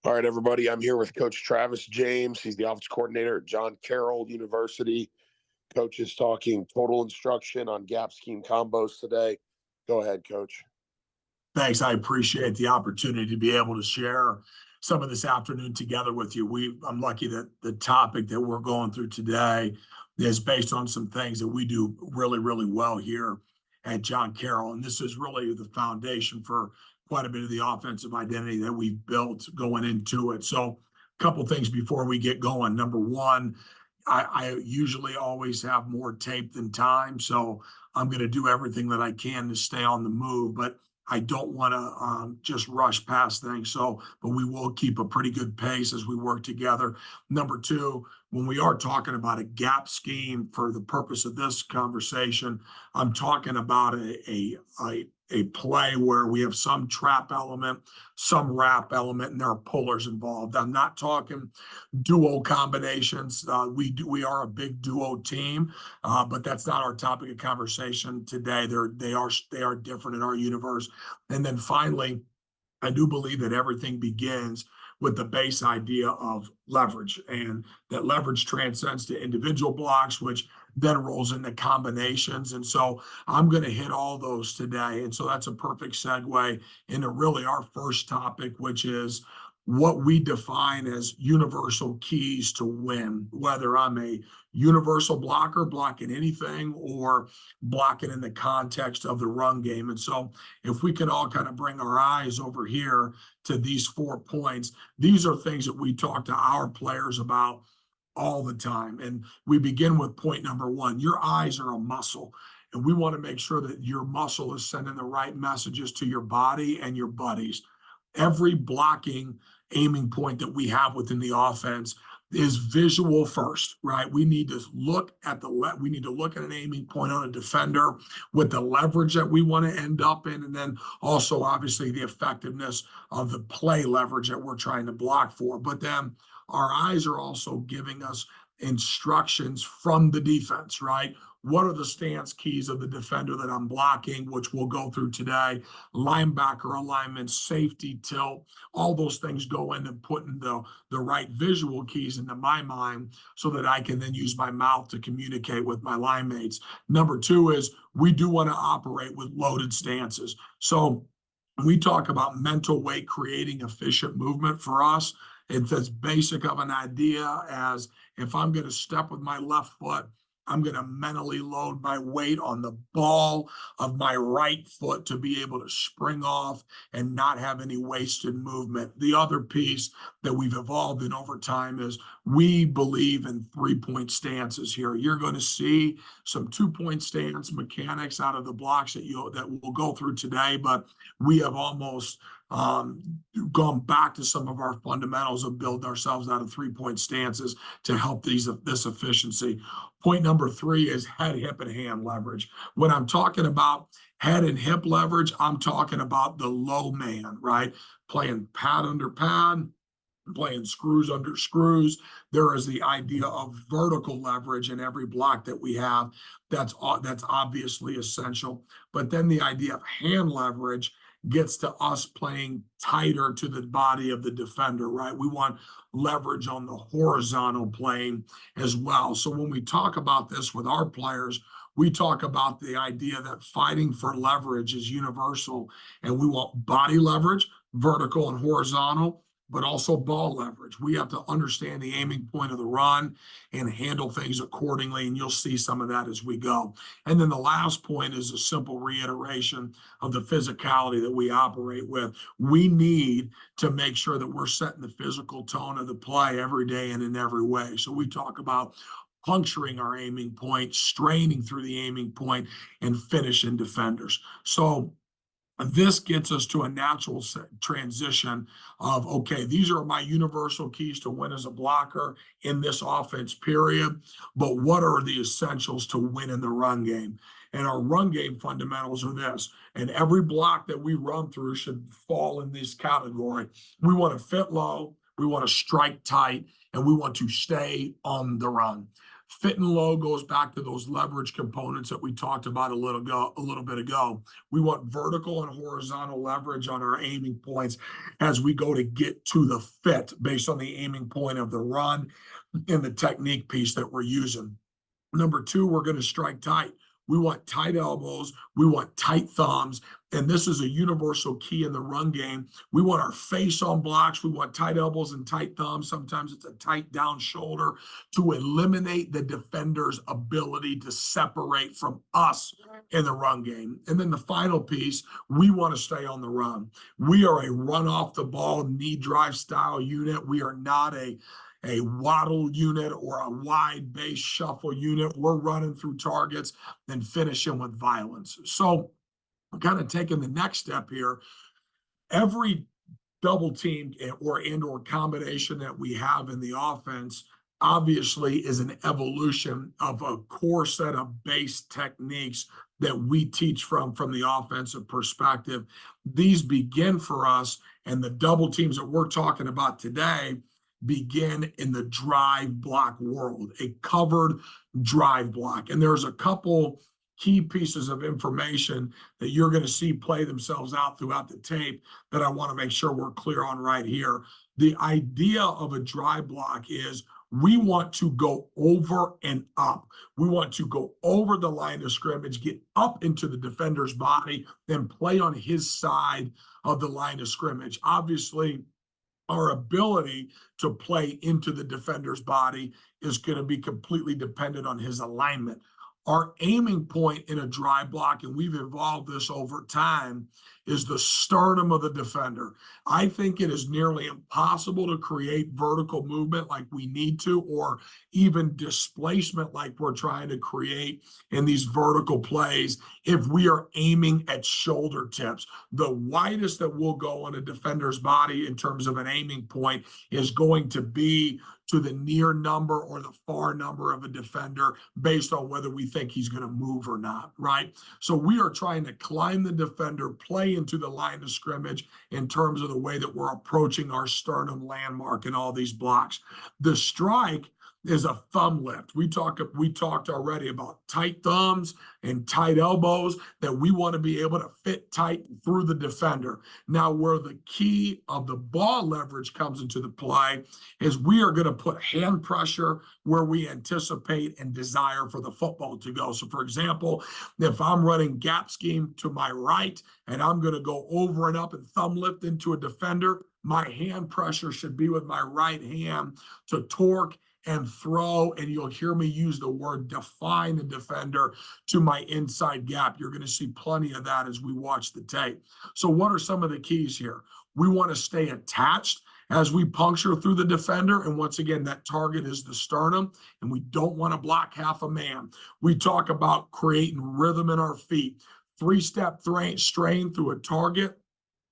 All right, everybody. I'm here with Coach Travis James. He's the office coordinator at John Carroll University. Coach is talking total instruction on gap scheme combos today. Go ahead, Coach. Thanks. I appreciate the opportunity to be able to share some of this afternoon together with you. I'm lucky that the topic that we're going through today is based on some things that we do really, really well here at John Carroll. And this is really the foundation for quite a bit of the offensive identity that we've built going into it. So a couple things before we get going. Number one, I usually always have more tape than time. So I'm going to do everything that I can to stay on the move. But I don't want to just rush past things. So, but we will keep a pretty good pace as we work together. Number two, when we are talking about a gap scheme for the purpose of this conversation, I'm talking about a play where we have some trap element, some wrap element, and there are pullers involved. I'm not talking duo combinations. We are a big duo team, but that's not our topic of conversation today. They are different in our universe. And then finally, I do believe that everything begins with the base idea of leverage, and that leverage transcends to individual blocks, which then rolls into combinations. And so I'm going to hit all those today. And so that's a perfect segue into really our first topic, which is what we define as universal keys to win, whether I'm a universal blocker, blocking anything, or blocking in the context of the run game. And so if we can all kind of bring our eyes over here to these 4 points, these are things that we talk to our players about all the time. And we begin with point number one. Your eyes are a muscle, and we want to make sure that your muscle is sending the right messages to your body and your buddies. Every blocking aiming point that we have within the offense is visual first, right? We need to look at an aiming point on a defender with the leverage that we want to end up in, and then also obviously the effectiveness of the play leverage that we're trying to block for. But then our eyes are also giving us instructions from the defense, right? What are the stance keys of the defender that I'm blocking, which we'll go through today? Linebacker alignment, safety tilt, all those things go into putting the right visual keys into my mind so that I can then use my mouth to communicate with my line mates. Number two is we do want to operate with loaded stances. So we talk about mental weight creating efficient movement for us. It's as basic of an idea as if I'm going to step with my left foot, I'm going to mentally load my weight on the ball of my right foot to be able to spring off and not have any wasted movement. The other piece that we've evolved in over time is we believe in 3-point stances here. You're going to see some 2-point stance mechanics out of the blocks that we'll go through today, but we have almost gone back to some of our fundamentals of building ourselves out of 3-point stances to help this efficiency. Point number three is head, hip, and hand leverage. When I'm talking about head and hip leverage, I'm talking about the low man, right? Playing pad under pad, playing screws under screws. There is the idea of vertical leverage in every block that we have. That's obviously essential. But then the idea of hand leverage gets to us playing tighter to the body of the defender, right? We want leverage on the horizontal plane as well. So when we talk about this with our players, we talk about the idea that fighting for leverage is universal, and we want body leverage, vertical and horizontal, but also ball leverage. We have to understand the aiming point of the run and handle things accordingly, and you'll see some of that as we go. And then the last point is a simple reiteration of the physicality that we operate with. We need to make sure that we're setting the physical tone of the play every day and in every way. So we talk about puncturing our aiming point, straining through the aiming point, and finishing defenders. So this gets us to a natural transition of, okay, these are my universal keys to win as a blocker in this offense period, but what are the essentials to win in the run game? And our run game fundamentals are this, and every block that we run through should fall in this category. We want to fit low, we want to strike tight, and we want to stay on the run. Fit and low goes back to those leverage components that we talked about a little bit ago. We want vertical and horizontal leverage on our aiming points as we go to get to the fit based on the aiming point of the run and the technique piece that we're using. Number two, we're going to strike tight. We want tight elbows. We want tight thumbs. And this is a universal key in the run game. We want our face on blocks. We want tight elbows and tight thumbs. Sometimes it's a tight down shoulder to eliminate the defender's ability to separate from us in the run game. And then the final piece, we want to stay on the run. We are a run off the ball, knee drive style unit. We are not a waddle unit or a wide base shuffle unit. We're running through targets and finishing with violence. So I'm kind of taking the next step here. Every double team or combination that we have in the offense obviously is an evolution of a core set of base techniques that we teach from the offensive perspective. These begin for us, and the double teams that we're talking about today begin in the drive block world, a covered drive block. And there's a couple key pieces of information that you're going to see play themselves out throughout the tape that I want to make sure we're clear on right here. The idea of a drive block is we want to go over and up. We want to go over the line of scrimmage, get up into the defender's body, then play on his side of the line of scrimmage. Obviously, our ability to play into the defender's body is going to be completely dependent on his alignment. Our aiming point in a drive block, and we've evolved this over time, is the sternum of the defender. I think it is nearly impossible to create vertical movement like we need to, or even displacement like we're trying to create in these vertical plays if we are aiming at shoulder tips. The widest that we'll go on a defender's body in terms of an aiming point is going to be to the near number or the far number of a defender based on whether we think he's going to move or not, right? So we are trying to climb the defender, play into the line of scrimmage in terms of the way that we're approaching our sternum landmark in all these blocks. The strike is a thumb lift. We talked already about tight thumbs and tight elbows that we want to be able to fit tight through the defender. Now, where the key of the ball leverage comes into the play is we are going to put hand pressure where we anticipate and desire for the football to go. So, for example, if I'm running gap scheme to my right and I'm going to go over and up and thumb lift into a defender, my hand pressure should be with my right hand to torque and throw, and you'll hear me use the word define the defender to my inside gap. You're going to see plenty of that as we watch the tape. So what are some of the keys here? We want to stay attached as we puncture through the defender. And once again, that target is the sternum, and we don't want to block half a man. We talk about creating rhythm in our feet, three-step strain through a target,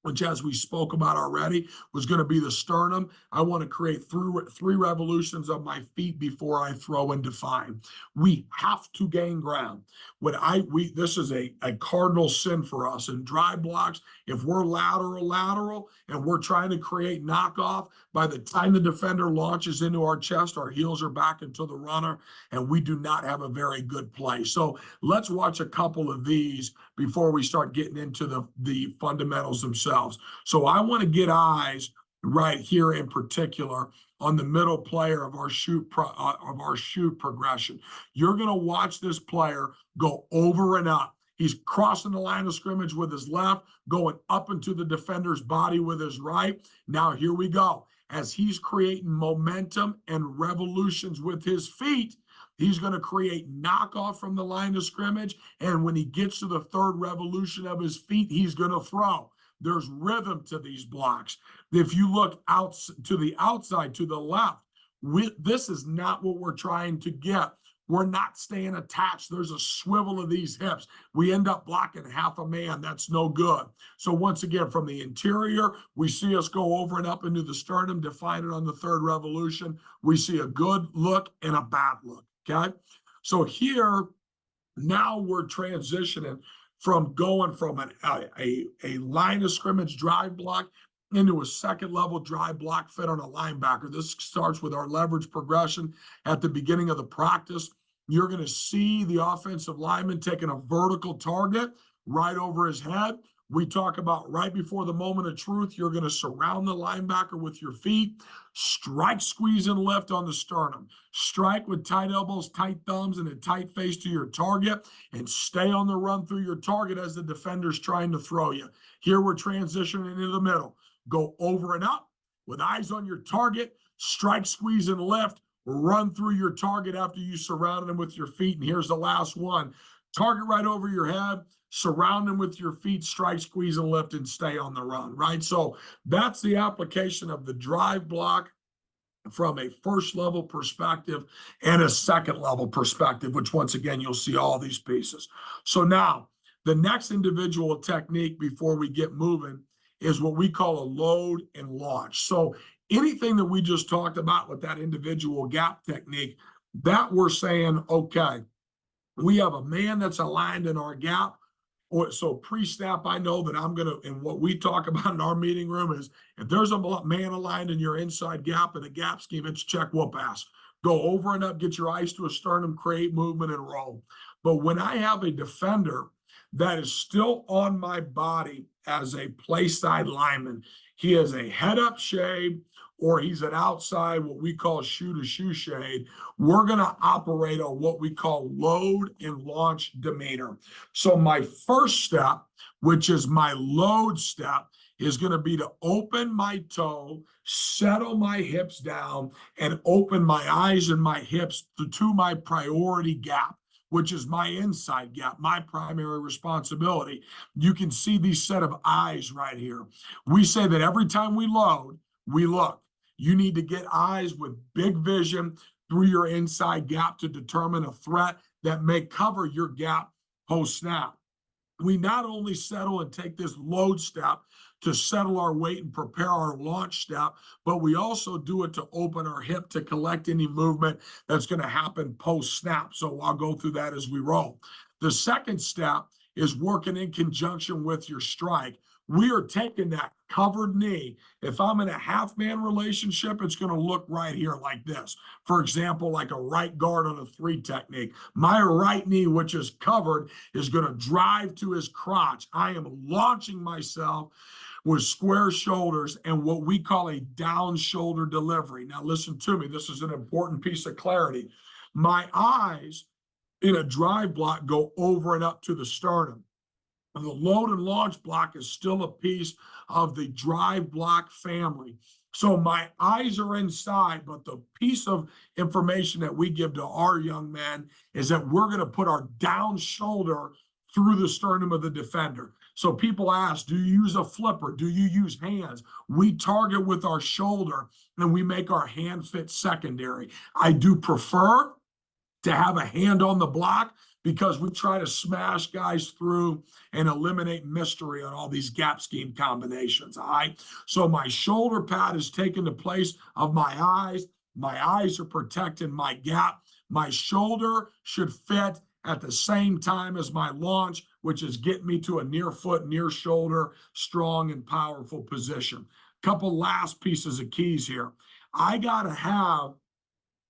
which, as we spoke about already, was going to be the sternum. I want to create three revolutions of my feet before I throw and define. We have to gain ground. This is a cardinal sin for us in drive blocks. If we're lateral, and we're trying to create knockoff, by the time the defender launches into our chest, our heels are back into the runner, and we do not have a very good play. So let's watch a couple of these before we start getting into the fundamentals themselves. So I want to get eyes right here in particular on the middle player of our shoot progression. You're going to watch this player go over and up. He's crossing the line of scrimmage with his left, going up into the defender's body with his right. Now here we go. As he's creating momentum and revolutions with his feet, he's going to create knockoff from the line of scrimmage. And when he gets to the third revolution of his feet, he's going to throw. There's rhythm to these blocks. If you look out to the outside, to the left, this is not what we're trying to get. We're not staying attached. There's a swivel of these hips. We end up blocking half a man. That's no good. So once again, from the interior, we see us go over and up into the sternum, define it on the third revolution. We see a good look and a bad look, okay? So here, now we're transitioning from going from a line of scrimmage drive block into a second level drive block fit on a linebacker. This starts with our leverage progression at the beginning of the practice. You're going to see the offensive lineman taking a vertical target right over his head. We talk about right before the moment of truth, you're going to surround the linebacker with your feet, strike, squeeze, and lift on the sternum. Strike with tight elbows, tight thumbs, and a tight face to your target, and stay on the run through your target as the defender's trying to throw you. Here we're transitioning into the middle. Go over and up with eyes on your target, strike, squeeze, and lift. Run through your target after you surround him with your feet. And here's the last one. Target right over your head, surround him with your feet, strike, squeeze, and lift, and stay on the run, right? So that's the application of the drive block from a first level perspective and a second level perspective, which once again, you'll see all these pieces. So now the next individual technique before we get moving is what we call a load and launch. So anything that we just talked about with that individual gap technique, that we're saying, okay, we have a man that's aligned in our gap. Or so pre-snap, I know that I'm gonna, and what we talk about in our meeting room is if there's a man aligned in your inside gap in a gap scheme, it's check, whoop, pass. Go over and up, get your eyes to a sternum, create movement, and roll. But when I have a defender that is still on my body as a play side lineman, he has a head up shade, or he's an outside, what we call shoe to shoe shade, we're going to operate on what we call load and launch demeanor. So my first step, which is my load step, is going to be to open my toe, settle my hips down, and open my eyes and my hips to my priority gap, which is my inside gap, my primary responsibility. You can see these set of eyes right here. We say that every time we load, we look. You need to get eyes with big vision through your inside gap to determine a threat that may cover your gap post snap. We not only settle and take this load step to settle our weight and prepare our launch step, but we also do it to open our hip to collect any movement that's going to happen post snap. So I'll go through that as we roll. The second step is working in conjunction with your strike. We are taking that covered knee. If I'm in a half-man relationship, it's going to look right here like this. For example, like a right guard on a 3 technique. My right knee, which is covered, is going to drive to his crotch. I am launching myself with square shoulders and what we call a down shoulder delivery. Now listen to me. This is an important piece of clarity. My eyes in a drive block go over and up to the sternum. The load and launch block is still a piece of the drive block family. So my eyes are inside, but the piece of information that we give to our young men is that we're going to put our down shoulder through the sternum of the defender. So people ask, do you use a flipper? Do you use hands? We target with our shoulder and we make our hand fit secondary. I do prefer to have a hand on the block because we try to smash guys through and eliminate mystery on all these gap scheme combinations, all right? So my shoulder pad is taking the place of my eyes. My eyes are protecting my gap. My shoulder should fit at the same time as my launch, which is getting me to a near foot, near shoulder, strong and powerful position. Couple last pieces of keys here. I got to have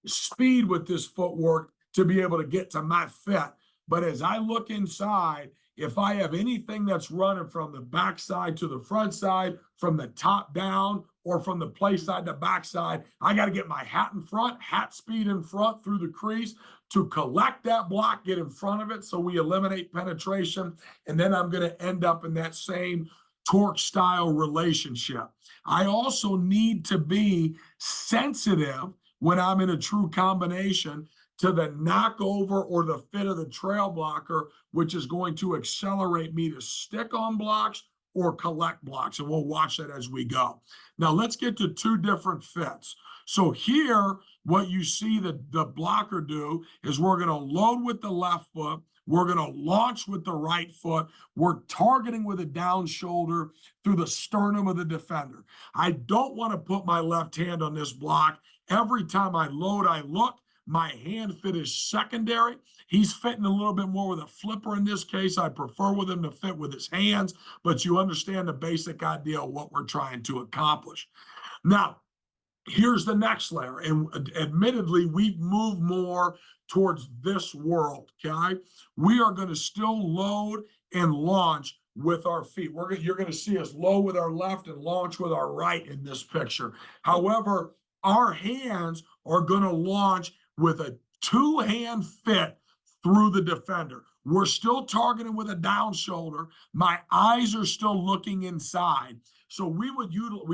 speed with this footwork to be able to get to my fit. But as I look inside, if I have anything that's running from the backside to the front side, from the top down, or from the play side to backside, I got to get my hat in front, hat speed in front through the crease to collect that block, get in front of it so we eliminate penetration. And then I'm going to end up in that same torque style relationship. I also need to be sensitive when I'm in a true combination to the knockover or the fit of the trail blocker, which is going to accelerate me to stick on blocks or collect blocks. And we'll watch that as we go. Now let's get to 2 different fits. So here, what you see the blocker do is we're going to load with the left foot. We're going to launch with the right foot. We're targeting with a down shoulder through the sternum of the defender. I don't want to put my left hand on this block. Every time I load, I look. My hand fit is secondary. He's fitting a little bit more with a flipper in this case. I prefer with him to fit with his hands, but you understand the basic idea of what we're trying to accomplish. Now, here's the next layer. And admittedly, we've moved more towards this world, okay? We are going to still load and launch with our feet. You're going to see us load with our left and launch with our right in this picture. However, our hands are going to launch with a two-hand fit through the defender. We're still targeting with a down shoulder. My eyes are still looking inside. So we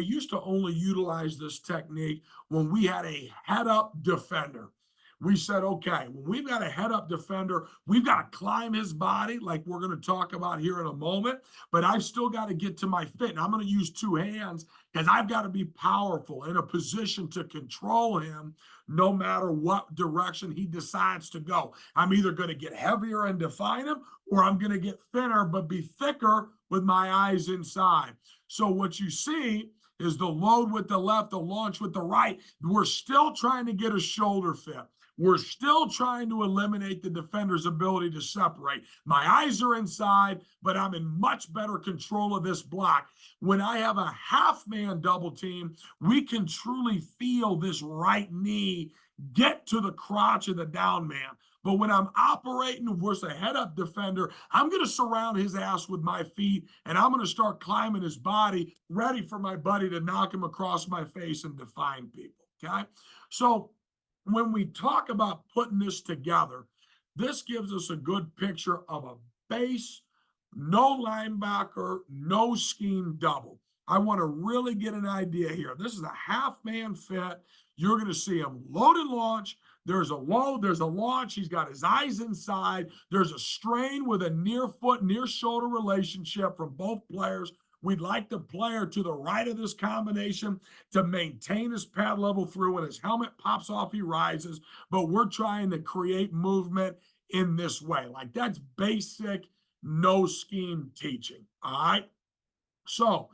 used to only utilize this technique when we had a head-up defender. We said, okay, when we've got a head-up defender, we've got to climb his body, like we're going to talk about here in a moment, but I've still got to get to my fit. And I'm going to use two hands because I've got to be powerful in a position to control him no matter what direction he decides to go. I'm either going to get heavier and define him, or I'm going to get thinner but be thicker with my eyes inside. So what you see is the load with the left, the launch with the right. We're still trying to get a shoulder fit. We're still trying to eliminate the defender's ability to separate. My eyes are inside, but I'm in much better control of this block. When I have a half-man double team, we can truly feel this right knee get to the crotch of the down man. But when I'm operating versus a head-up defender, I'm going to surround his ass with my feet, and I'm going to start climbing his body, ready for my buddy to knock him across my face and define people, okay? So when we talk about putting this together, this gives us a good picture of a base, no linebacker, no scheme double. I want to really get an idea here. This is a half-man fit. You're going to see him load and launch. There's a load, there's a launch. He's got his eyes inside. There's a strain with a near foot, near shoulder relationship from both players. We'd like the player to the right of this combination to maintain his pad level through. When his helmet pops off, he rises. But we're trying to create movement in this way. Like, that's basic, no scheme teaching. All right. So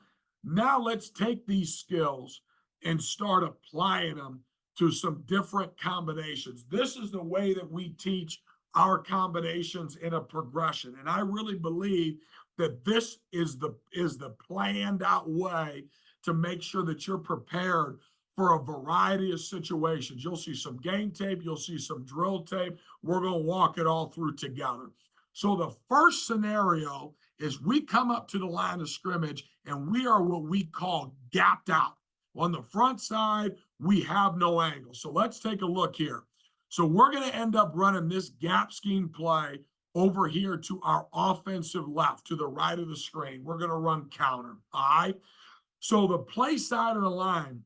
now let's take these skills and start applying them to some different combinations. This is the way that we teach our combinations in a progression. And I really believe that this is the planned out way to make sure that you're prepared for a variety of situations. You'll see some game tape, you'll see some drill tape. We're going to walk it all through together. So the first scenario is we come up to the line of scrimmage and we are what we call gapped out. On the front side, we have no angle. So let's take a look here. So we're going to end up running this gap scheme play over here to our offensive left, to the right of the screen. We're going to run counter, all right? So the play side of the line,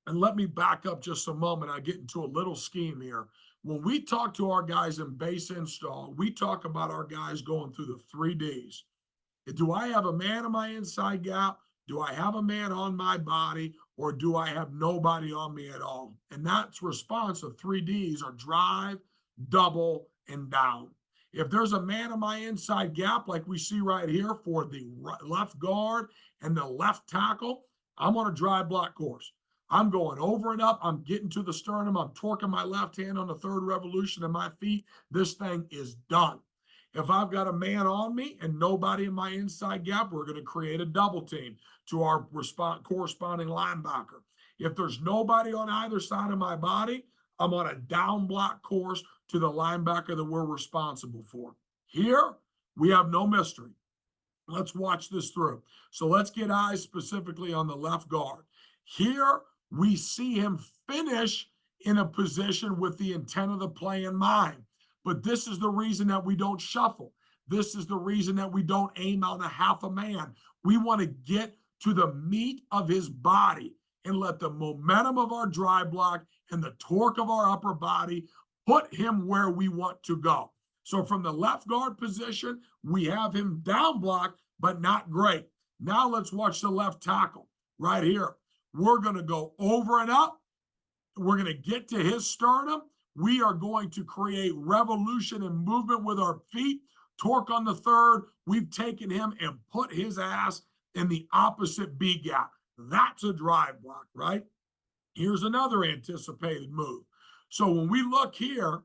and let me back up just a moment. I get into a little scheme here. When we talk to our guys in base install, we talk about our guys going through the 3 Ds. Do I have a man in my inside gap? Do I have a man on my body? Or do I have nobody on me at all? And that's response of 3 Ds are drive, double, and down. If there's a man in my inside gap, like we see right here for the left guard and the left tackle, I'm on a drive block course. I'm going over and up. I'm getting to the sternum. I'm torquing my left hand on the third revolution of my feet. This thing is done. If I've got a man on me and nobody in my inside gap, we're going to create a double team to our corresponding linebacker. If there's nobody on either side of my body, I'm on a down block course to the linebacker that we're responsible for. Here, we have no mystery. Let's watch this through. So let's get eyes specifically on the left guard. Here, we see him finish in a position with the intent of the play in mind. But this is the reason that we don't shuffle. This is the reason that we don't aim on a half a man. We want to get to the meat of his body and let the momentum of our drive block and the torque of our upper body put him where we want to go. So from the left guard position, we have him down block, but not great. Now let's watch the left tackle right here. We're going to go over and up. We're going to get to his sternum. We are going to create revolution and movement with our feet. Torque on the third. We've taken him and put his ass in the opposite B gap. That's a drive block, right? Here's another anticipated move. So when we look here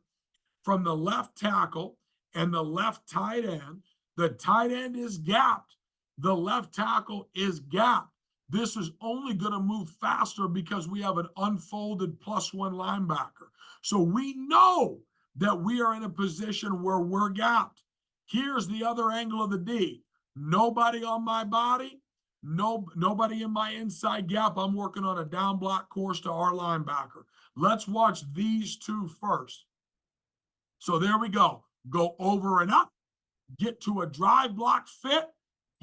from the left tackle and the left tight end, the tight end is gapped. The left tackle is gapped. This is only going to move faster because we have an unfolded +1 linebacker. So we know that we are in a position where we're gapped. Here's the other angle of the D. Nobody on my body, nobody in my inside gap. I'm working on a down block course to our linebacker. Let's watch these two first. So there we go. Go over and up, get to a drive block fit,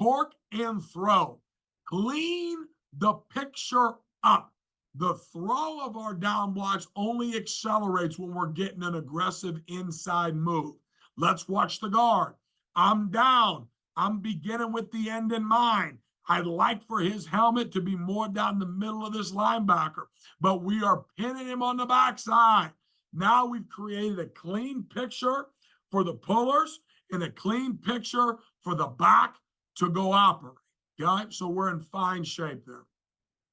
torque, and throw. Clean the picture up. The throw of our down blocks only accelerates when we're getting an aggressive inside move. Let's watch the guard. I'm down. I'm beginning with the end in mind. I'd like for his helmet to be more down the middle of this linebacker, but we are pinning him on the backside. Now we've created a clean picture for the pullers and a clean picture for the back to go operate. Okay, so we're in fine shape there.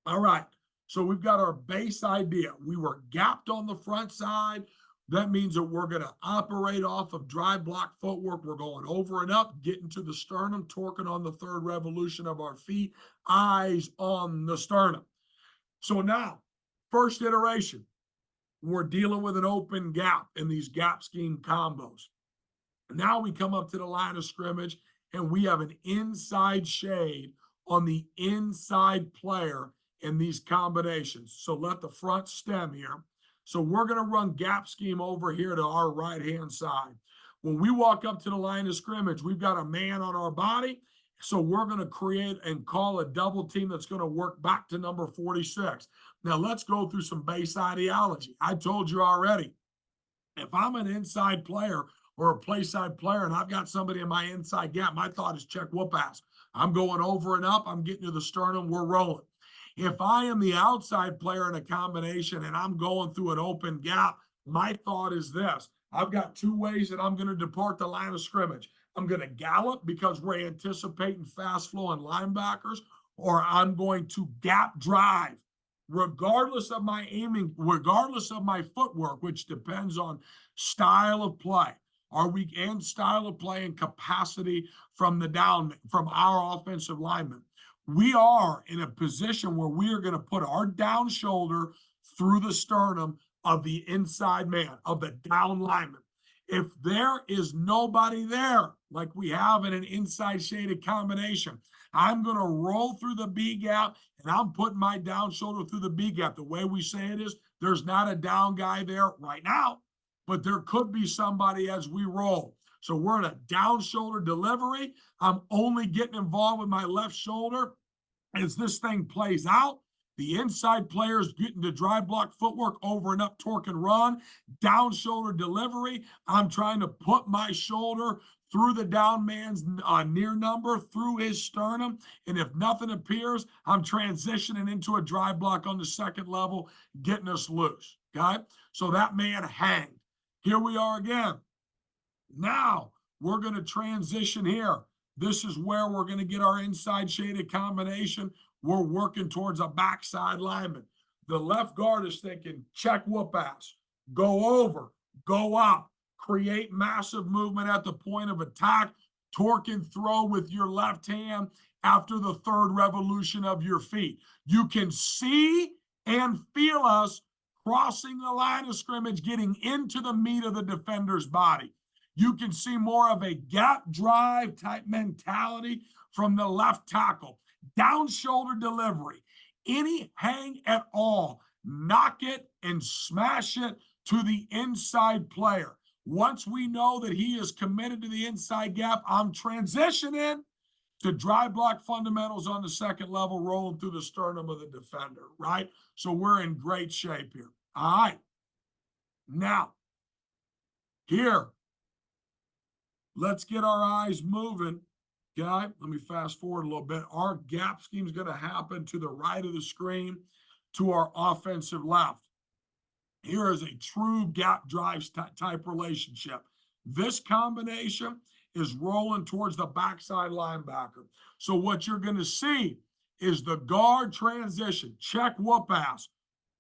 All right, so we've got our base idea. We were gapped on the front side. That means that we're going to operate off of drive block footwork. We're going over and up, getting to the sternum, torquing on the third revolution of our feet, eyes on the sternum. So now, first iteration, we're dealing with an open gap in these gap scheme combos. Now we come up to the line of scrimmage and we have an inside shade on the inside player in these combinations. So let the front stem here. So we're going to run gap scheme over here to our right-hand side. When we walk up to the line of scrimmage, we've got a man on our body. So we're going to create and call a double team that's going to work back to number 46. Now let's go through some base ideology. I told you already, if I'm an inside player or a play side player and I've got somebody in my inside gap, my thought is check whoop ass. I'm going over and up. I'm getting to the sternum. We're rolling. If I am the outside player in a combination and I'm going through an open gap, my thought is this. I've got two ways that I'm going to depart the line of scrimmage. I'm going to gallop because we're anticipating fast flowing linebackers, or I'm going to gap drive. Regardless of my aiming, regardless of my footwork, which depends on style of play. Are we in style of play and capacity from our offensive linemen? We are in a position where we are going to put our down shoulder through the sternum of the inside man, of the down lineman. If there is nobody there, like we have in an inside shaded combination, I'm going to roll through the B gap and I'm putting my down shoulder through the B gap. The way we say it is, there's not a down guy there right now, but there could be somebody as we roll. So we're in a down shoulder delivery. I'm only getting involved with my left shoulder. As this thing plays out, the inside players getting to drive block footwork over and up, torque and run, down shoulder delivery. I'm trying to put my shoulder through the down man's near number, through his sternum. And if nothing appears, I'm transitioning into a drive block on the second level, getting us loose. Okay? So that man hanged. Here we are again. Now we're going to transition here. This is where we're going to get our inside shaded combination. We're working towards a backside lineman. The left guard is thinking, check whoop ass, go over, go up, create massive movement at the point of attack, torque and throw with your left hand after the third revolution of your feet. You can see and feel us crossing the line of scrimmage, getting into the meat of the defender's body. You can see more of a gap drive type mentality from the left tackle. Down shoulder delivery, any hang at all, knock it and smash it to the inside player. Once we know that he is committed to the inside gap, I'm transitioning to drive block fundamentals on the second level, rolling through the sternum of the defender, right? So we're in great shape here. All right. Now, here, let's get our eyes moving. Okay, let me fast forward a little bit. Our gap scheme is going to happen to the right of the screen to our offensive left. Here is a true gap drive type relationship. This combination is rolling towards the backside linebacker. So what you're going to see is the guard transition, check whoop ass,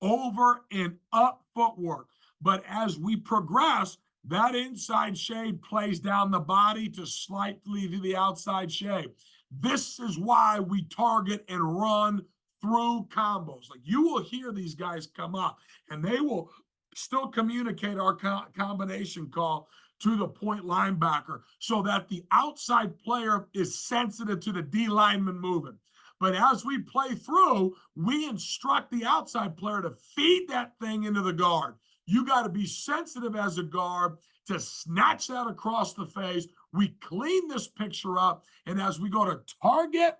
over and up footwork. But as we progress, that inside shade plays down the body to slightly to the outside shade. This is why we target and run through combos. Like, you will hear these guys come up and they will still communicate our combination call to the point linebacker so that the outside player is sensitive to the D lineman moving. But as we play through, we instruct the outside player to feed that thing into the guard. You got to be sensitive as a guard to snatch that across the face. We clean this picture up, and as we go to target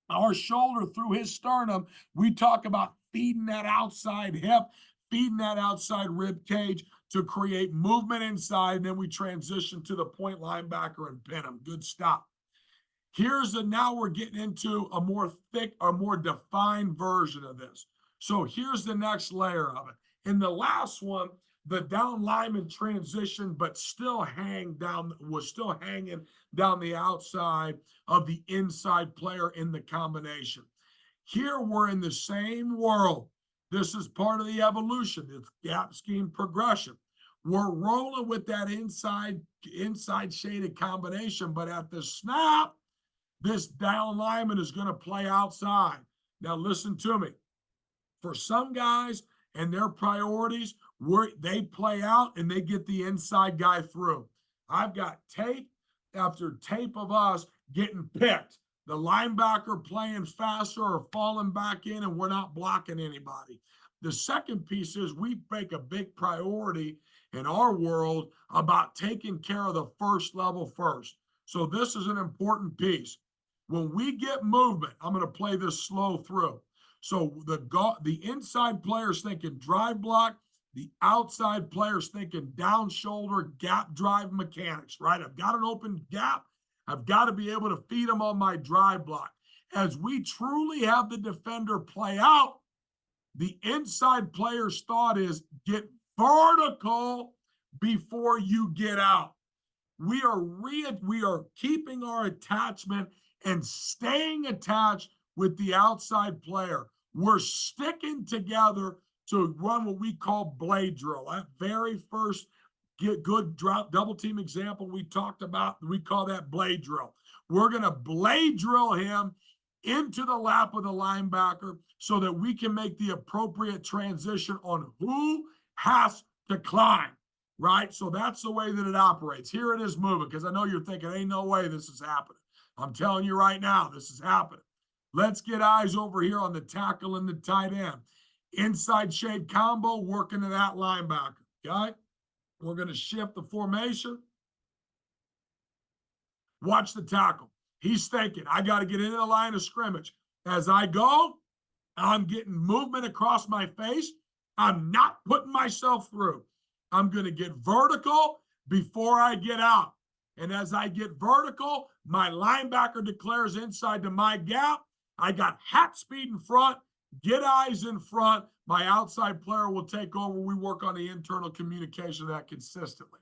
our shoulder through his sternum, we talk about feeding that outside hip, feeding that outside rib cage to create movement inside, and then we transition to the point linebacker and pin him. Good stop. Now we're getting into a more thick or more defined version of this. So here's the next layer of it. In the last one, the down lineman transition, but was still hanging down the outside of the inside player in the combination. Here we're in the same world. This is part of the evolution. It's gap scheme progression. We're rolling with that inside shaded combination, but at the snap, this down lineman is going to play outside. Now listen to me. For some guys and their priorities, they play out and they get the inside guy through. I've got tape after tape of us getting picked. The linebacker playing faster or falling back in, and we're not blocking anybody. The second piece is we make a big priority in our world about taking care of the first level first. So this is an important piece. When we get movement, I'm going to play this slow through. So the inside player's thinking drive block, the outside player's thinking down shoulder gap drive mechanics, right? I've got an open gap. I've got to be able to feed them on my drive block. As we truly have the defender play out, the inside player's thought is get vertical before you get out. We are keeping our attachment and staying attached with the outside player. We're sticking together to run what we call blade drill. That very first good drop double team example we talked about, we call that blade drill. We're going to blade drill him into the lap of the linebacker so that we can make the appropriate transition on who has to climb, right? So that's the way that it operates. Here it is moving, because I know you're thinking, ain't no way this is happening. I'm telling you right now, this is happening. Let's get eyes over here on the tackle and the tight end. Inside shade combo, working to that linebacker, okay? We're going to shift the formation. Watch the tackle. He's thinking, I got to get into the line of scrimmage. As I go, I'm getting movement across my face. I'm not putting myself through. I'm going to get vertical before I get out. And as I get vertical, my linebacker declares inside to my gap. I got hat speed in front, get eyes in front. My outside player will take over. We work on the internal communication of that consistently.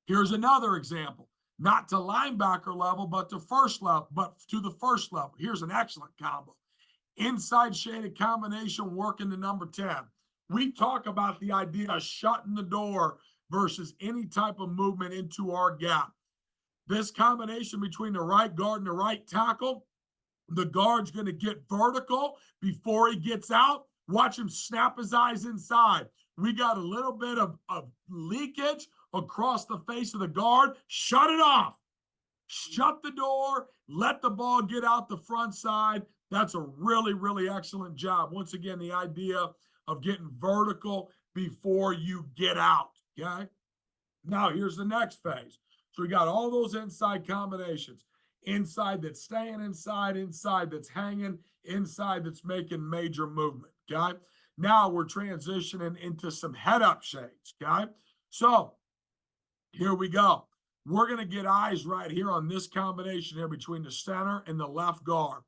Here's another example, not to linebacker level, but to the first level. Here's an excellent combo. Inside shaded combination working to number 10. We talk about the idea of shutting the door versus any type of movement into our gap. This combination between the right guard and the right tackle, the guard's going to get vertical before he gets out. Watch him snap his eyes inside. We got a little bit of leakage across the face of the guard. Shut it off. Shut the door. Let the ball get out the front side. That's a really, really excellent job. Once again, the idea of getting vertical before you get out, okay? Now, here's the next phase. So we got all those inside combinations. Inside that's staying inside that's hanging, inside that's making major movement, okay? Now we're transitioning into some head-up shades, okay? So here we go. We're going to get eyes right here on this combination here between the center and the left guard.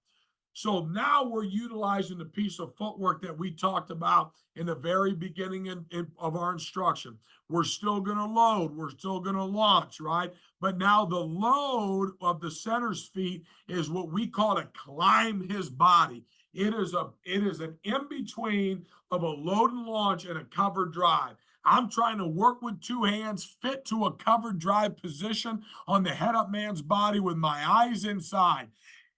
So now we're utilizing the piece of footwork that we talked about in the very beginning of our instruction. We're still going to load. We're still going to launch, right? But now the load of the center's feet is what we call to climb his body. It is an in-between of a load and launch and a cover drive. I'm trying to work with two hands, fit to a covered drive position on the head up man's body with my eyes inside.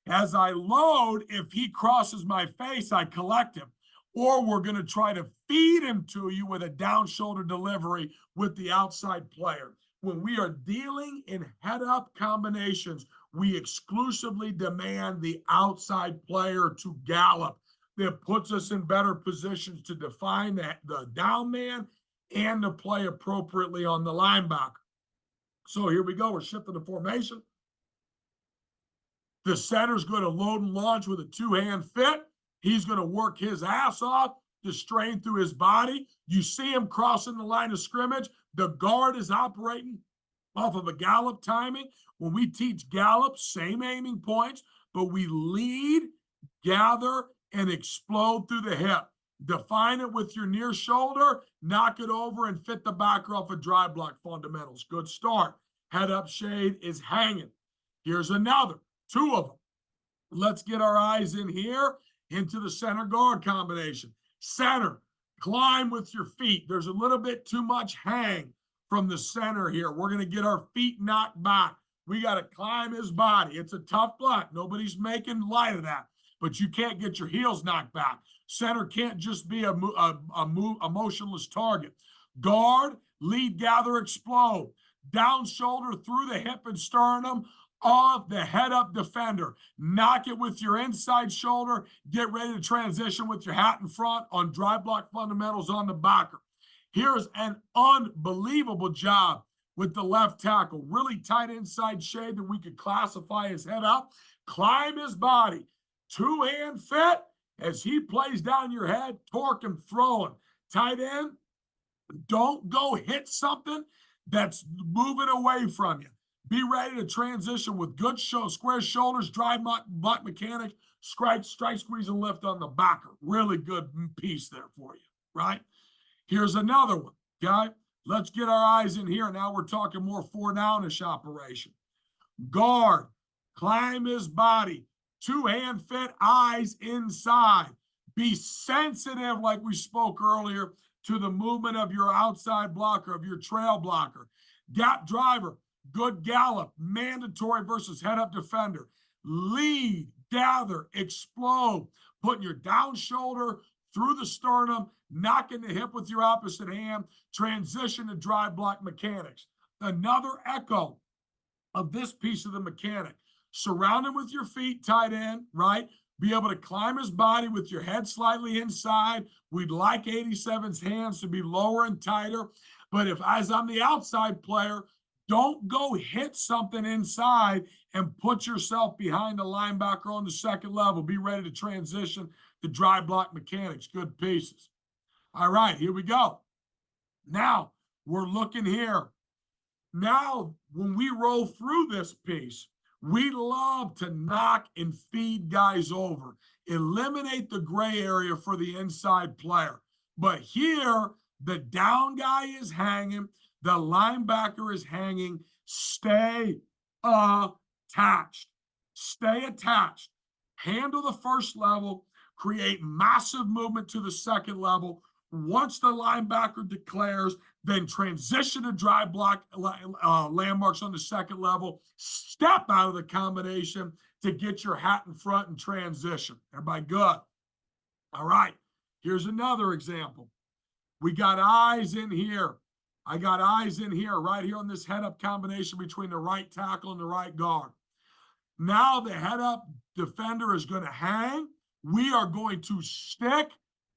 As I load, if he crosses my face, I collect him. Or we're going to try to feed him to you with a down shoulder delivery with the outside player. When we are dealing in head up combinations, we exclusively demand the outside player to gallop. That puts us in better positions to define the down man and to play appropriately on the linebacker. So here we go. We're shifting the formation. The center's going to load and launch with a two-hand fit. He's going to work his ass off to strain through his body. You see him crossing the line of scrimmage. The guard is operating off of a gallop timing. When we teach gallop, same aiming points, but we lead, gather, and explode through the hip. Define it with your near shoulder, knock it over, and fit the backer off of drive block fundamentals. Good start. Head up shade is hanging. Here's another. Two of them. Let's get our eyes in here into the center guard combination. Center, climb with your feet. There's a little bit too much hang from the center here. We're going to get our feet knocked back. We got to climb his body. It's a tough block. Nobody's making light of that, but you can't get your heels knocked back. Center can't just be a motionless target. Guard, lead, gather, explode. Down shoulder through the hip and sternum of the head up defender. Knock it with your inside shoulder. Get ready to transition with your hat in front on drive block fundamentals on the backer. Here's an unbelievable job with the left tackle. Really tight inside shade that we could classify as head up. Climb his body. Two-hand fit as he plays down your head. Torque him, throw him. Tight end, don't go hit something that's moving away from you. Be ready to transition with good square shoulders, drive block mechanics, strike, squeeze, and lift on the backer. Really good piece there for you, right? Here's another one, okay? Let's get our eyes in here. Now we're talking more four-downish operation. Guard, climb his body, two-hand fit, eyes inside. Be sensitive, like we spoke earlier, to the movement of your outside blocker, of your trail blocker. Gap driver, good gallop, mandatory versus head-up defender. Lead, gather, explode, putting your down shoulder through the sternum, knocking the hip with your opposite hand, transition to drive block mechanics. Another echo of this piece of the mechanic. Surround him with your feet, tight end, right? Be able to climb his body with your head slightly inside. We'd like 87's hands to be lower and tighter. But if, as I'm the outside player, don't go hit something inside and put yourself behind the linebacker on the second level. Be ready to transition to drive block mechanics. Good pieces. All right, here we go. Now, we're looking here. Now, when we roll through this piece, we love to knock and feed guys over. Eliminate the gray area for the inside player. But here, the down guy is hanging. The linebacker is hanging. Stay attached. Stay attached. Handle the first level. Create massive movement to the second level. Once the linebacker declares, then transition to drive block landmarks on the second level. Step out of the combination to get your hat in front and transition. Everybody good? All right. Here's another example. We got eyes in here. I got eyes in here, right here on this head-up combination between the right tackle and the right guard. Now the head-up defender is going to hang. We are going to stick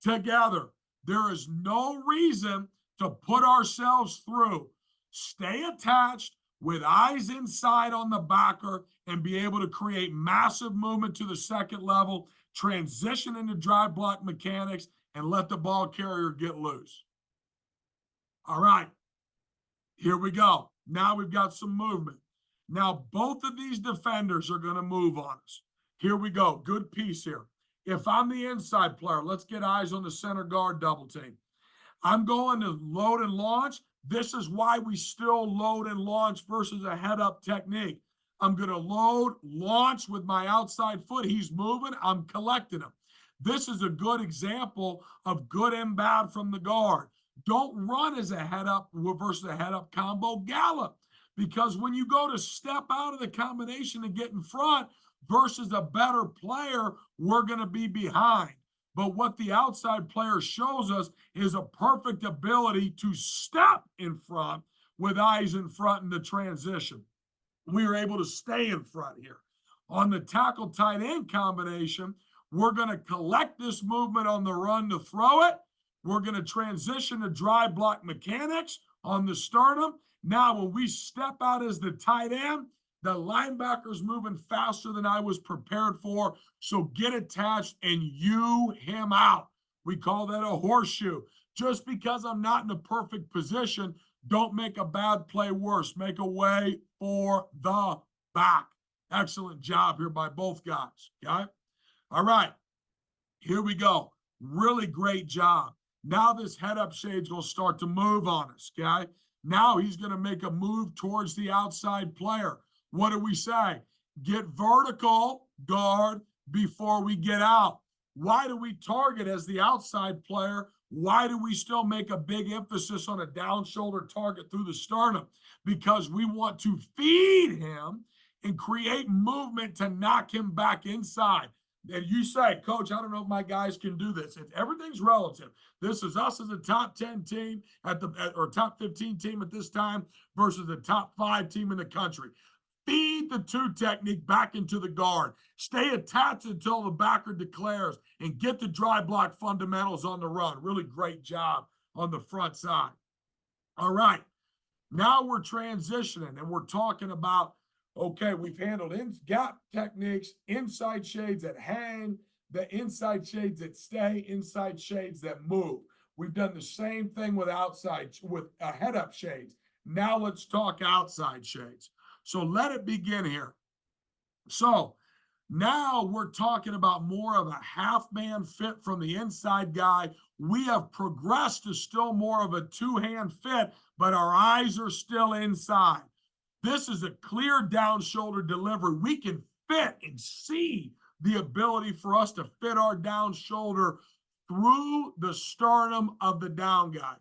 together. There is no reason to put ourselves through. Stay attached with eyes inside on the backer and be able to create massive movement to the second level, transition into drive block mechanics, and let the ball carrier get loose. All right, here we go. Now we've got some movement. Now both of these defenders are going to move on us. Here we go. Good piece here. If I'm the inside player, let's get eyes on the center guard double team. I'm going to load and launch. This is why we still load and launch versus a head-up technique. I'm going to load, launch with my outside foot. He's moving. I'm collecting him. This is a good example of good and bad from the guard. Don't run as a head up versus a head up combo gallop. Because when you go to step out of the combination and get in front versus a better player, we're going to be behind. But what the outside player shows us is a perfect ability to step in front with eyes in front in the transition. We were able to stay in front here. On the tackle tight end combination, we're going to collect this movement on the run to throw it. We're going to transition to dry block mechanics on the sternum. Now, when we step out as the tight end, the linebacker's moving faster than I was prepared for. So get attached and you him out. We call that a horseshoe. Just because I'm not in a perfect position, don't make a bad play worse. Make a way for the back. Excellent job here by both guys. Okay. All right. Here we go. Really great job. Now this head up shade's going to start to move on us. Okay. Now he's going to make a move towards the outside player. What do we say? Get vertical, guard, before we get out. Why do we target as the outside player? Why do we still make a big emphasis on a down shoulder target through the sternum? Because we want to feed him and create movement to knock him back inside. And you say, Coach, I don't know if my guys can do this. Everything's relative. This is us as a top 10 team or top 15 team at this time versus the top 5 team in the country. Feed the two technique back into the guard. Stay attached until the backer declares and get the dry block fundamentals on the run. Really great job on the front side. All right. Now we're transitioning and we're talking about, okay, we've handled gap techniques, inside shades that hang, the inside shades that stay, inside shades that move. We've done the same thing with head up shades. Now let's talk outside shades. So let it begin here. So now we're talking about more of a half-man fit from the inside guy. We have progressed to still more of a two-hand fit, but our eyes are still inside. This is a clear down shoulder delivery. We can fit and see the ability for us to fit our down shoulder through the sternum of the down guy.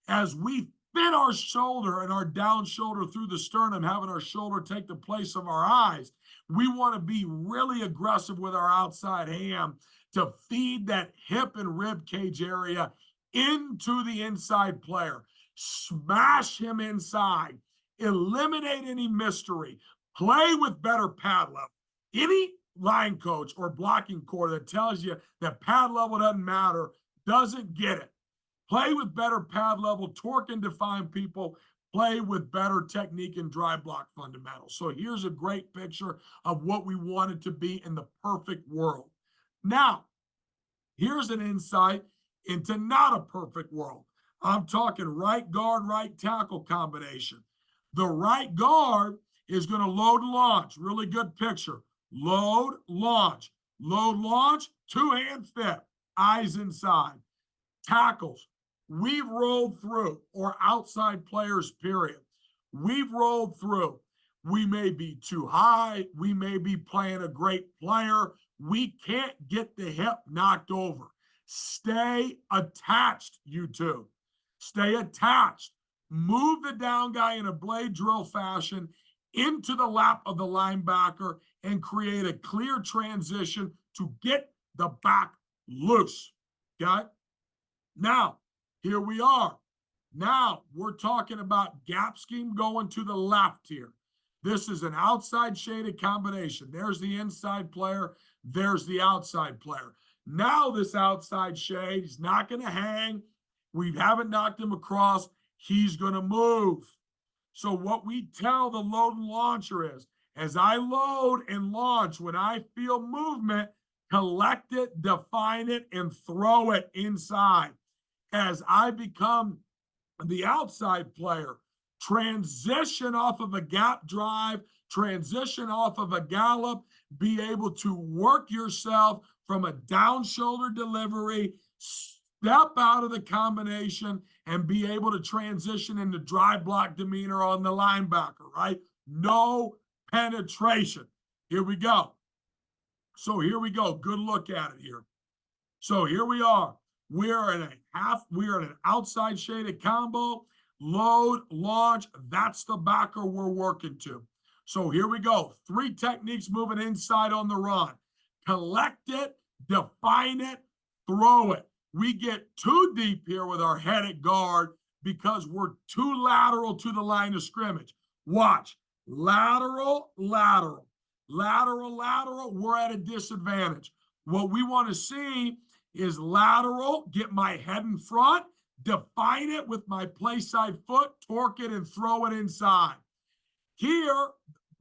As we fit our shoulder and our down shoulder through the sternum, having our shoulder take the place of our eyes, we want to be really aggressive with our outside hand to feed that hip and rib cage area into the inside player. Smash him inside. Eliminate any mystery. Play with better pad level. Any line coach or blocking core that tells you that pad level doesn't matter doesn't get it. Play with better pad level, torque and define people, play with better technique and dry block fundamentals. So here's a great picture of what we wanted to be in the perfect world. Now, here's an insight into not a perfect world. I'm talking right guard, right tackle combination. The right guard is going to load and launch. Really good picture. Load, launch, two-hand fit, eyes inside. Tackles. We've rolled through, or outside players, period. We've rolled through. We may be too high. We may be playing a great player. We can't get the hip knocked over. Stay attached, you two. Stay attached. Move the down guy in a blade drill fashion into the lap of the linebacker and create a clear transition to get the back loose. Okay? Now, here we are. Now, we're talking about gap scheme going to the left here. This is an outside shaded combination. There's the inside player. There's the outside player. Now this outside shade, he's not going to hang. We haven't knocked him across. He's going to move. So what we tell the load and launcher is, as I load and launch, when I feel movement, collect it, define it, and throw it inside. As I become the outside player, transition off of a gap drive, transition off of a gallop, be able to work yourself from a down shoulder delivery, step out of the combination, and be able to transition into dry block demeanor on the linebacker, right? No penetration. Here we go. So here we go. Good look at it here. So here we are. We are in an outside shaded combo, load, launch. That's the backer we're working to. So here we go. 3 techniques moving inside on the run. Collect it, define it, throw it. We get too deep here with our head at guard because we're too lateral to the line of scrimmage. Watch. Lateral, lateral, lateral, lateral. We're at a disadvantage. What we want to see is lateral, get my head in front, define it with my play side foot, torque it, and throw it inside. Here,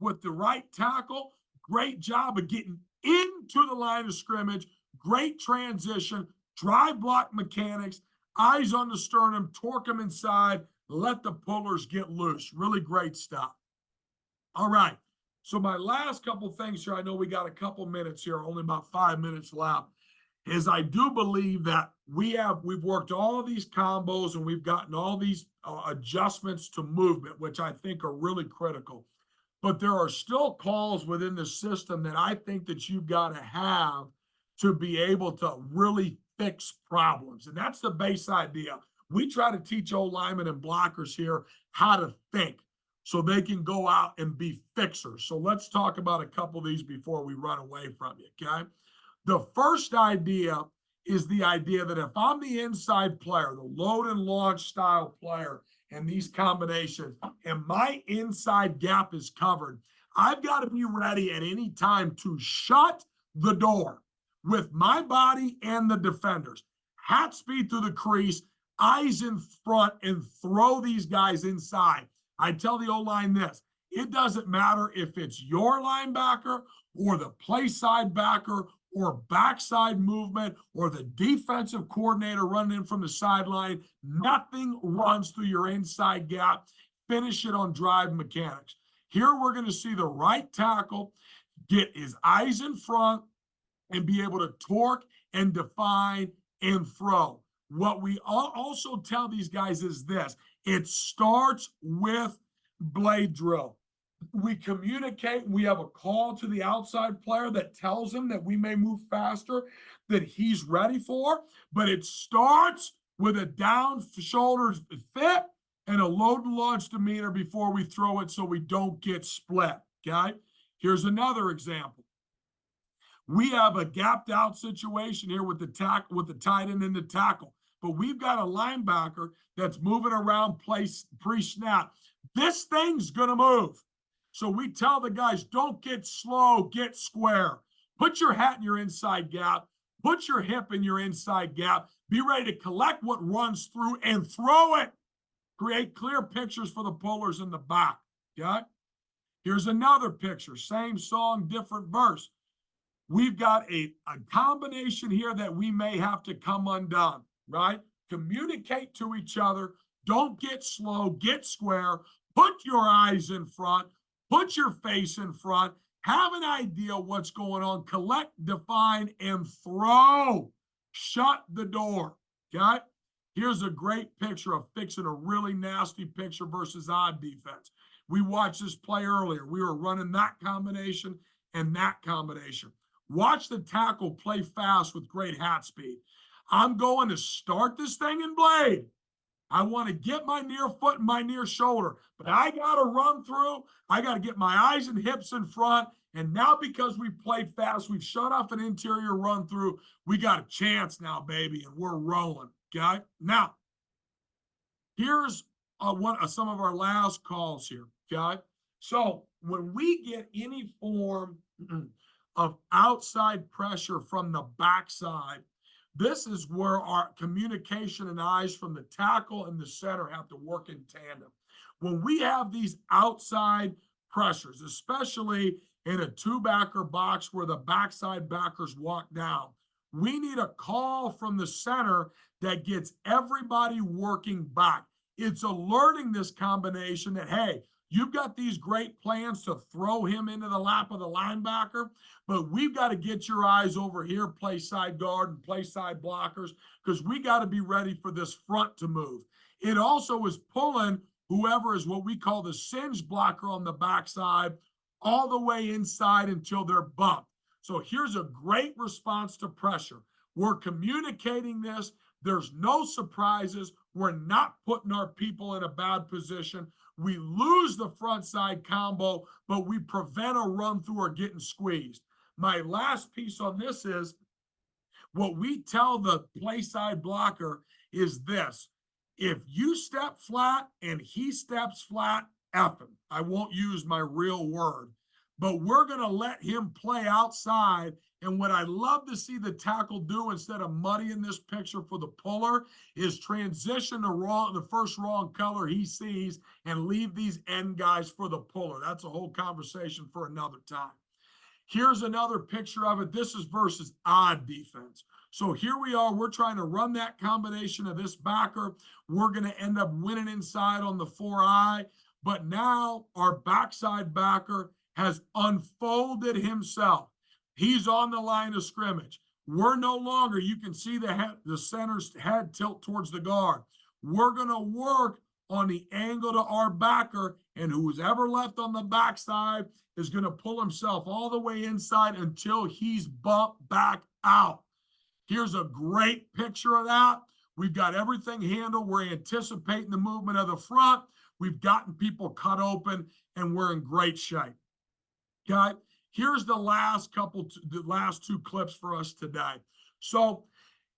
with the right tackle, great job of getting into the line of scrimmage, great transition, drive block mechanics, eyes on the sternum, torque them inside, let the pullers get loose. Really great stuff. All right. So my last couple things here, I know we got a couple minutes here, only about 5 minutes left, is I do believe that we've worked all of these combos and we've gotten all these adjustments to movement, which I think are really critical. But there are still calls within the system that I think that you've got to have to be able to really fix problems. And that's the base idea. We try to teach old linemen and blockers here how to think so they can go out and be fixers. So let's talk about a couple of these before we run away from you, okay? The first idea is the idea that if I'm the inside player, the load and launch style player, and these combinations, and my inside gap is covered, I've got to be ready at any time to shut the door with my body and the defenders. Hat speed through the crease, eyes in front, and throw these guys inside. I tell the O-line this, it doesn't matter if it's your linebacker or the play side backer or backside movement or the defensive coordinator running in from the sideline. Nothing runs through your inside gap. Finish it on drive mechanics. Here we're going to see the right tackle get his eyes in front and be able to torque and define and throw. What we also tell these guys is this: it starts with blade drill. We communicate, we have a call to the outside player that tells him that we may move faster that he's ready for, but it starts with a down shoulders fit and a load and launch demeanor before we throw it so we don't get split, okay? Here's another example. We have a gapped out situation here with the tight end and the tackle, but we've got a linebacker that's moving around pre-snap. This thing's gonna move. So we tell the guys, don't get slow, get square. Put your hat in your inside gap. Put your hip in your inside gap. Be ready to collect what runs through and throw it. Create clear pictures for the pullers in the back, okay? Here's another picture, same song, different verse. We've got a combination here that we may have to come undone, right? Communicate to each other. Don't get slow, get square. Put your eyes in front. Put your face in front, have an idea what's going on, collect, define, and throw. Shut the door, okay? Here's a great picture of fixing a really nasty picture versus odd defense. We watched this play earlier. We were running that combination and that combination. Watch the tackle play fast with great hat speed. I'm going to start this thing in blade. I want to get my near foot and my near shoulder, but I got to run through. I got to get my eyes and hips in front. And now because we played fast, we've shut off an interior run through. We got a chance now, baby, and we're rolling, okay? Now, here's some of our last calls here, okay? So when we get any form of outside pressure from the backside, this is where our communication and eyes from the tackle and the center have to work in tandem. When we have these outside pressures, especially in a two-backer box where the backside backers walk down, we need a call from the center that gets everybody working back. It's alerting this combination that, hey, you've got these great plans to throw him into the lap of the linebacker, but we've got to get your eyes over here, play side guard and play side blockers, because we got to be ready for this front to move. It also is pulling whoever is what we call the singe blocker on the backside all the way inside until they're bumped. So here's a great response to pressure. We're communicating this. There's no surprises. We're not putting our people in a bad position. We lose the front side combo, but we prevent a run through or getting squeezed. My last piece on this is what we tell the play side blocker is this. If you step flat and he steps flat, F him. I won't use my real word, but we're going to let him play outside. And what I love to see the tackle do instead of muddying this picture for the puller is transition the first wrong color he sees and leave these end guys for the puller. That's a whole conversation for another time. Here's another picture of it. This is versus odd defense. So here we are. We're trying to run that combination of this backer. We're going to end up winning inside on the 4-eye. But now our backside backer has unfolded himself. He's on the line of scrimmage. We're no longer, you can see the center's head tilt towards the guard. We're going to work on the angle to our backer, and who's ever left on the backside is going to pull himself all the way inside until he's bumped back out. Here's a great picture of that. We've got everything handled. We're anticipating the movement of the front. We've gotten people cut open, and we're in great shape. Okay, here's the last two clips for us today. So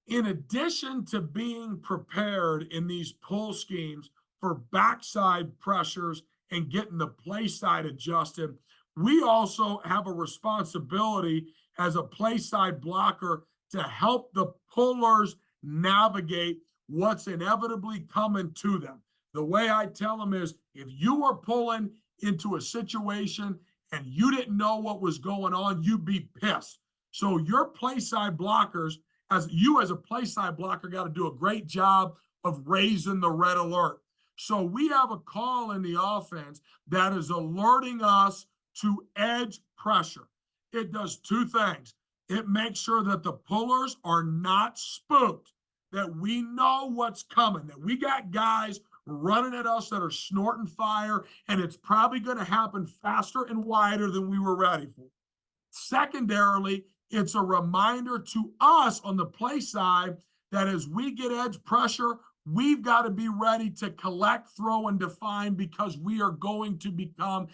in addition to being prepared in these pull schemes for backside pressures and getting the play side adjusted, we also have a responsibility as a play side blocker to help the pullers navigate what's inevitably coming to them. The way I tell them is, if you were pulling into a situation and you didn't know what was going on, you'd be pissed. So your play side blockers, as a play side blocker, got to do a great job of raising the red alert. So we have a call in the offense that is alerting us to edge pressure. It does two things. It makes sure that the pullers are not spooked, that we know what's coming, that we got guys running at us that are snorting fire, and it's probably going to happen faster and wider than we were ready for. Secondarily, it's a reminder to us on the play side that as we get edge pressure, we've got to be ready to collect, throw, and define, because we are going to become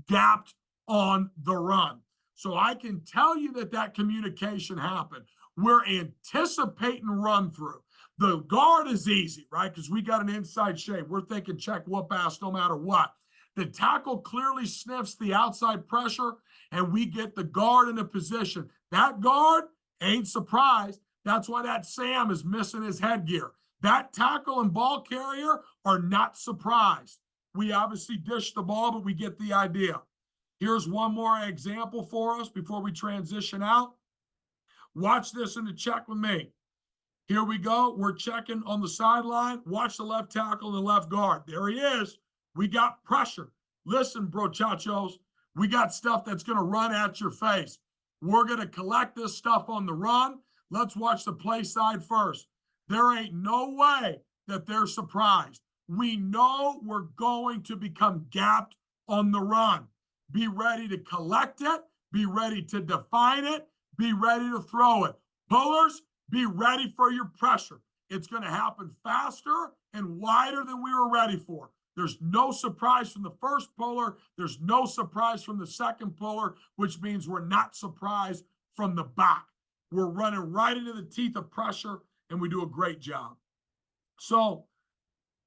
gapped on the run. So I can tell you that communication happened. We're anticipating run through. The guard is easy, right? Because we got an inside shape. We're thinking check whoop ass no matter what. The tackle clearly sniffs the outside pressure, and we get the guard in a position. That guard ain't surprised. That's why that Sam is missing his headgear. That tackle and ball carrier are not surprised. We obviously dish the ball, but we get the idea. Here's one more example for us before we transition out. Watch this in the check with me. Here we go. We're checking on the sideline. Watch the left tackle and the left guard. There he is. We got pressure. Listen, brochachos, we got stuff that's going to run at your face. We're going to collect this stuff on the run. Let's watch the play side first. There ain't no way that they're surprised. We know we're going to become gapped on the run. Be ready to collect it. Be ready to define it. Be ready to throw it. Pullers, be ready for your pressure. It's going to happen faster and wider than we were ready for. There's no surprise from the first puller. There's no surprise from the second puller, which means we're not surprised from the back. We're running right into the teeth of pressure, and we do a great job. So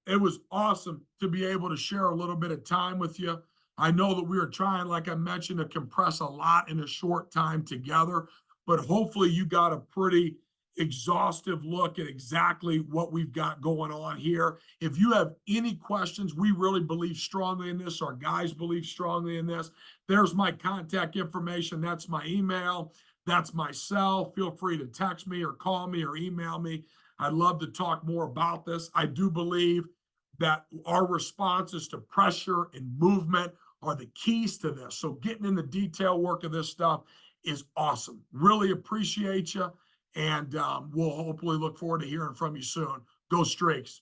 it was awesome to be able to share a little bit of time with you. I know that we are trying, like I mentioned, to compress a lot in a short time together, but hopefully you got a pretty exhaustive look at exactly what we've got going on here. If you have any questions, we really believe strongly in this. Our guys believe strongly in this. There's my contact information. That's my email. That's my cell. Feel free to text me or call me or email me. I'd love to talk more about this. I do believe that our responses to pressure and movement are the keys to this. So getting in the detail work of this stuff is awesome. Really appreciate you. And we'll hopefully look forward to hearing from you soon. Go Streaks.